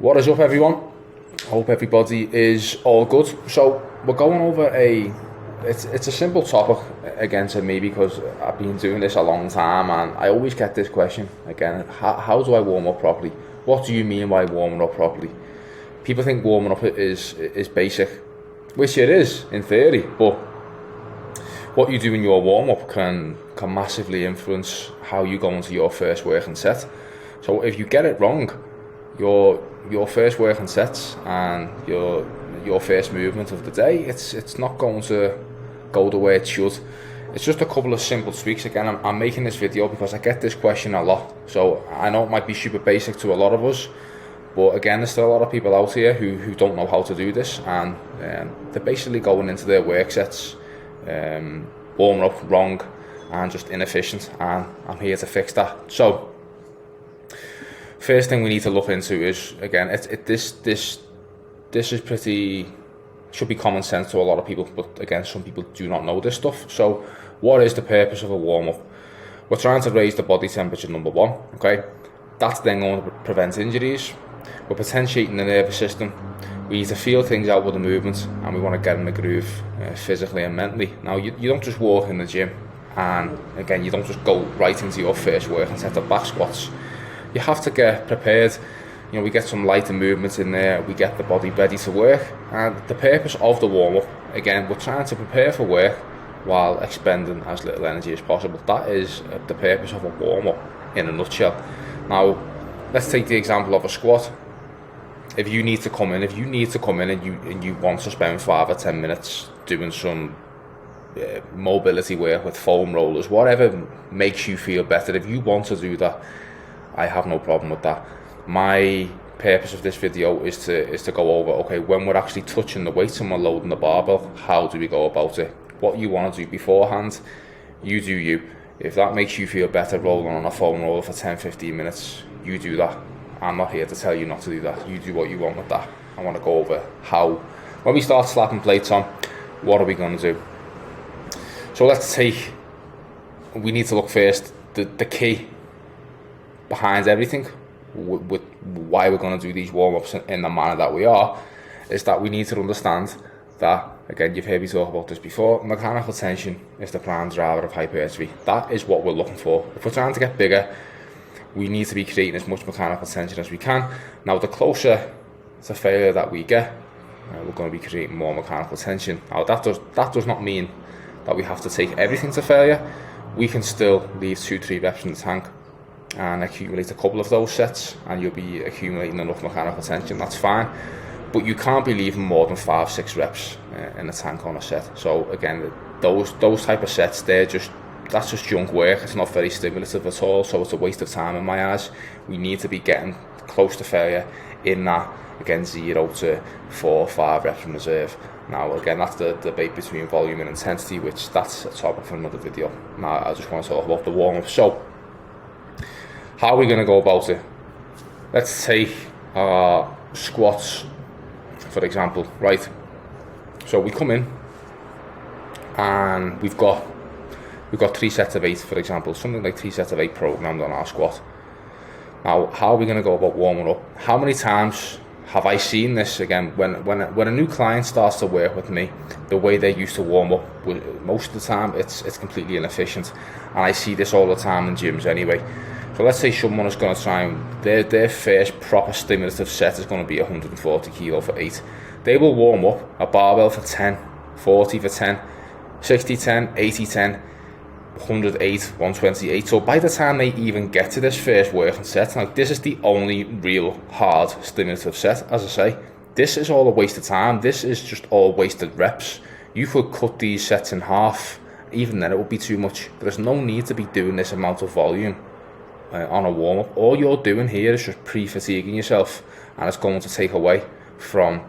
What is up, everyone? Hope everybody is all good. So we're going over it's a simple topic again to me because I've been doing this a long time and I always get this question again, how do I warm up properly? What do you mean by warming up properly? People think warming up is basic, which it is in theory, but what you do in your warm up can massively influence how you go into your first working set. So if you get it wrong, your first working sets and your first movement of the day, it's not going to go the way it should. It's just a couple of simple tweaks. Again, I'm making this video because I get this question a lot, so I know it might be super basic to a lot of us, but again, there's still a lot of people out here who don't know how to do this, and they're basically going into their work sets warming up wrong and just inefficient, and I'm here to fix that. So first thing we need to look into is, again, this is should be common sense to a lot of people, but again, some people do not know this stuff. So what is the purpose of a warm-up? We're trying to raise the body temperature, number one, okay? That's then going to prevent injuries. We're potentiating the nervous system. We need to feel things out with the movement, and we want to get in the groove physically and mentally. Now, you don't just walk in the gym, and again, you don't just go right into your first work and set up back squats. You have to get prepared. You know, we get some lighter movements in there, we get the body ready to work, and the purpose of the warm-up, again, we're trying to prepare for work while expending as little energy as possible. That is the purpose of a warm-up in a nutshell. Now, let's take the example of a squat. If you need to come in and you want to spend 5 or 10 minutes doing some mobility work with foam rollers, whatever makes you feel better, if you want to do that, I have no problem with that. My purpose of this video is to go over, okay, when we're actually touching the weights and we're loading the barbell, how do we go about it? What you want to do beforehand, you do you. If that makes you feel better rolling on a foam roller for 10-15 minutes, you do that. I'm not here to tell you not to do that. You do what you want with that. I want to go over how, when we start slapping plates on, what are we going to do? So we need to look first, the key behind everything, with why we're going to do these warm-ups in the manner that we are, is that we need to understand that, again, you've heard me talk about this before, mechanical tension is the prime driver of hypertrophy. That is what we're looking for. If we're trying to get bigger, we need to be creating as much mechanical tension as we can. Now, the closer to failure that we get, we're going to be creating more mechanical tension. Now, that does not mean that we have to take everything to failure. We can still leave 2-3 reps in the tank and accumulate a couple of those sets, and you'll be accumulating enough mechanical tension. That's fine, but you can't be leaving more than 5-6 reps in the tank on a set. So again, those type of sets, that's just junk work. It's not very stimulative at all, so it's a waste of time in my eyes. We need to be getting close to failure in that, again, 0 to 4 or 5 reps in reserve. Now, again, that's the debate between volume and intensity, which that's a topic for another video. Now, I just want to talk about the warm-up. So how are we going to go about it? Let's take our squats, for example, right? So we come in and we've got 3 sets of 8, for example, something like 3 sets of 8 programmed on our squat. Now, how are we going to go about warming up? How many times have I seen this? Again, when a new client starts to work with me, the way they used to warm up, most of the time it's completely inefficient, and I see this all the time in gyms anyway. So let's say someone is going to try and their first proper stimulative set is going to be 140 kilo for 8. They will warm up a barbell for 10, 40 for 10, 60 10, 80 10, 108, 128. So by the time they even get to this first working set, now this is the only real hard stimulative set. As I say, this is all a waste of time. This is just all wasted reps. You could cut these sets in half. Even then it would be too much. There's no need to be doing this amount of volume on a warm-up. All you're doing here is just pre-fatiguing yourself, and it's going to take away from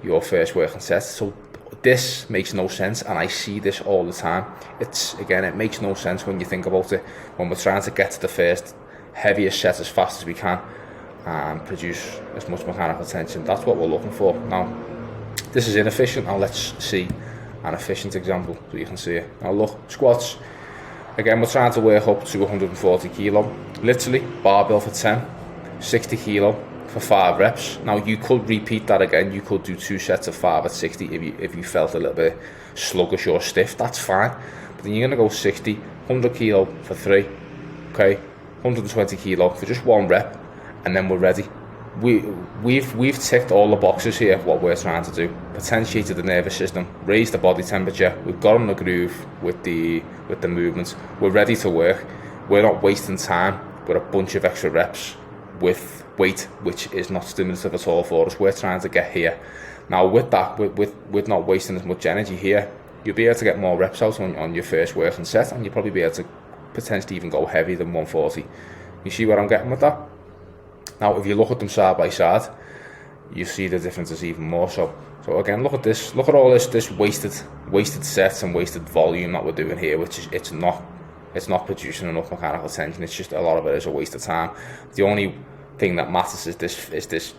your first working set. So this makes no sense, and I see this all the time. It makes no sense when you think about it. When we're trying to get to the first heaviest set as fast as we can and produce as much mechanical tension, that's what we're looking for. Now, this is inefficient. Now let's see an efficient example so you can see it. Now look, squats. Again, we're trying to work up to 140 kilo. Literally, barbell for 10, 60 kilo, for 5 reps. Now you could repeat that again. You could do 2 sets of 5 at 60 if you felt a little bit sluggish or stiff. That's fine. But then you're gonna go 60, 100 kilo for 3, okay, 120 kilo for just 1 rep, and then we're ready. We've ticked all the boxes here of what we're trying to do. Potentiated the nervous system, raised the body temperature. We've got on the groove with the movements. We're ready to work. We're not wasting time with a bunch of extra reps with weight, which is not stimulative at all for us. We're trying to get here. Now with that, with not wasting as much energy here, you'll be able to get more reps out on your first working set, and you'll probably be able to potentially even go heavier than 140. You see where I'm getting with that? Now, if you look at them side by side, you see the differences even more so. So again, look at this. Look at all this wasted sets and wasted volume that we're doing here, which is it's not producing enough mechanical tension. It's just a lot of it is a waste of time. The only thing that matters is this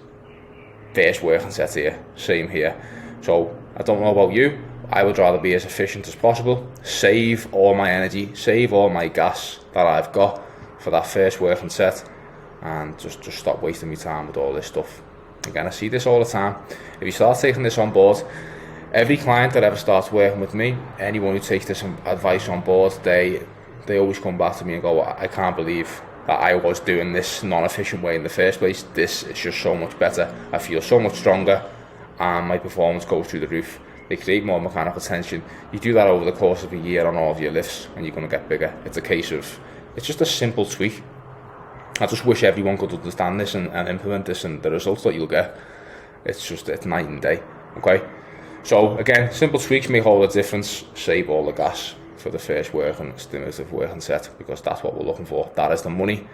first working set here. Same here. So I don't know about you. I would rather be as efficient as possible, save all my energy, save all my gas that I've got for that first working set, and just stop wasting my time with all this stuff. Again, I see this all the time. If you start taking this on board, every client that ever starts working with me, anyone who takes this advice on board, they always come back to me and go, I can't believe that I was doing this non-efficient way in the first place. This is just so much better. I feel so much stronger and my performance goes through the roof. They create more mechanical tension. You do that over the course of a year on all of your lifts and you're going to get bigger. It's a case of, it's just a simple tweak. I just wish everyone could understand this and implement this, and the results that you'll get, it's night and day. Okay, so again, simple tweaks make all the difference. Save all the gas for the first working stimulative working set, because that's what we're looking for. That is the money.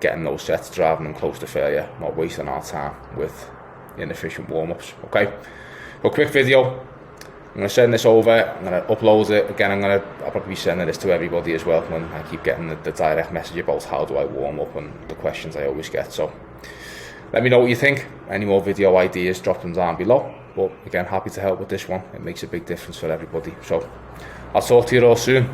Getting those sets, driving them close to failure, not wasting our time with inefficient warm-ups. Okay, a quick video. I'm going to send this over, I'm going to upload it. Again, I'll probably be sending this to everybody as well when I keep getting the direct message about how do I warm up and the questions I always get. So let me know what you think. Any more video ideas, drop them down below. But again, happy to help with this one. It makes a big difference for everybody. So I'll talk to you all soon.